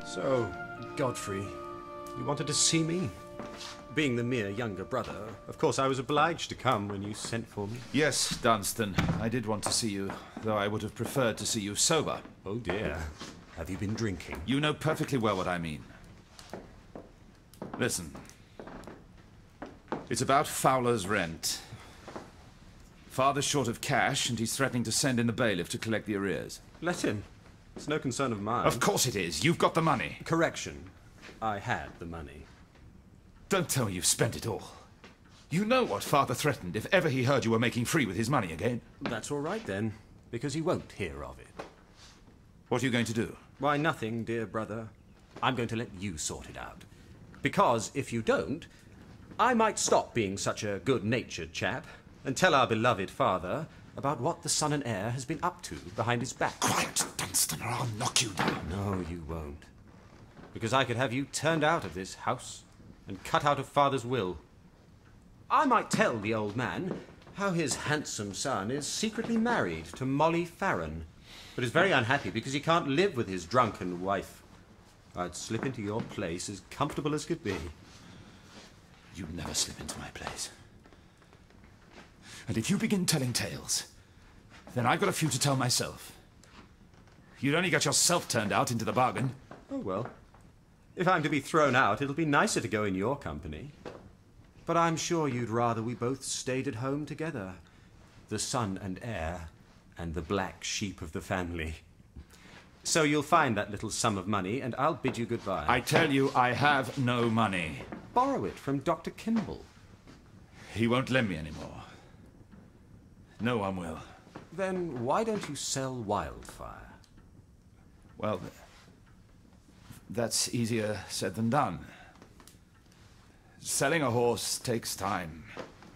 So, Godfrey, you wanted to see me? Being the mere younger brother, of course I was obliged to come when you sent for me. Yes, Dunstan, I did want to see you, though I would have preferred to see you sober. Oh dear. Have you been drinking? You know perfectly well what I mean. Listen. It's about Fowler's rent. Father's short of cash, and he's threatening to send in the bailiff to collect the arrears. Let him. It's no concern of mine. Of course it is. You've got the money. Correction. I had the money. Don't tell me you've spent it all. You know what Father threatened if ever he heard you were making free with his money again. That's all right then, because he won't hear of it. What are you going to do? Why, nothing, dear brother. I'm going to let you sort it out. Because if you don't, I might stop being such a good-natured chap and tell our beloved father about what the son and heir has been up to behind his back. Quiet, Dunstan, or I'll knock you down. No, you won't. Because I could have you turned out of this house and cut out of father's will. I might tell the old man how his handsome son is secretly married to Molly Farron, but is very unhappy because he can't live with his drunken wife. I'd slip into your place as comfortable as could be. You'd never slip into my place. And if you begin telling tales, then I've got a few to tell myself. You'd only get yourself turned out into the bargain. Oh, well. If I'm to be thrown out, it'll be nicer to go in your company. But I'm sure you'd rather we both stayed at home together. The son and heir, and the black sheep of the family. So you'll find that little sum of money, and I'll bid you goodbye. I tell you, I have no money. Borrow it from Dr. Kimball. He won't lend me any more. No one will. Then why don't you sell Wildfire? Well, that's easier said than done. Selling a horse takes time.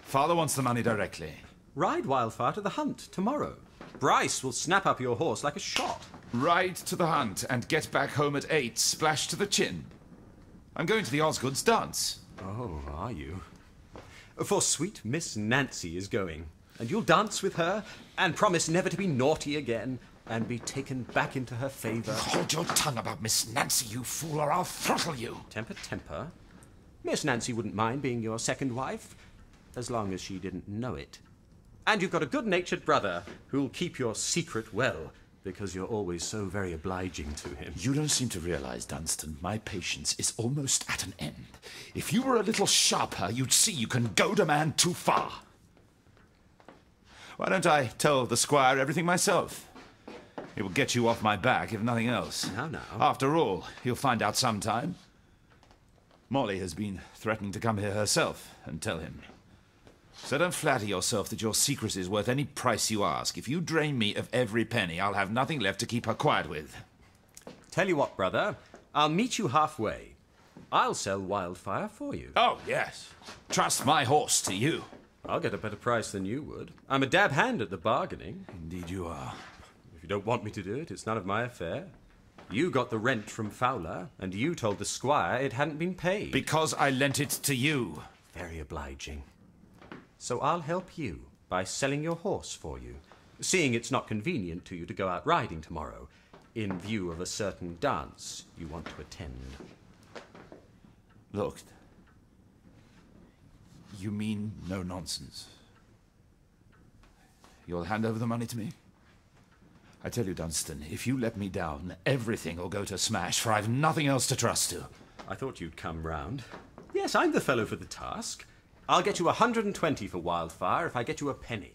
Father wants the money directly. Ride Wildfire to the hunt tomorrow. Bryce will snap up your horse like a shot. Ride to the hunt and get back home at 8, splash to the chin. I'm going to the Osgoods dance. Oh, are you? For sweet Miss Nancy is going, and you'll dance with her and promise never to be naughty again and be taken back into her favour. Hold your tongue about Miss Nancy, you fool, or I'll throttle you. Temper, temper. Miss Nancy wouldn't mind being your second wife, as long as she didn't know it. And you've got a good-natured brother who'll keep your secret well, because you're always so very obliging to him. You don't seem to realize, Dunstan, my patience is almost at an end. If you were a little sharper, you'd see you can goad a man too far. Why don't I tell the squire everything myself? It will get you off my back, if nothing else. Now. After all, he'll find out sometime. Molly has been threatening to come here herself and tell him. So don't flatter yourself that your secret is worth any price you ask. If you drain me of every penny, I'll have nothing left to keep her quiet with. Tell you what, brother, I'll meet you halfway. I'll sell Wildfire for you. Oh, yes. Trust my horse to you. I'll get a better price than you would. I'm a dab hand at the bargaining. Indeed you are. If you don't want me to do it, it's none of my affair. You got the rent from Fowler, and you told the squire it hadn't been paid. Because I lent it to you. Very obliging. So I'll help you by selling your horse for you, seeing it's not convenient to you to go out riding tomorrow, in view of a certain dance you want to attend. Look, you mean no nonsense. You'll hand over the money to me? I tell you, Dunstan, if you let me down, everything will go to smash, for I've nothing else to trust to. I thought you'd come round. Yes, I'm the fellow for the task. I'll get you 120 for Wildfire if I get you a penny.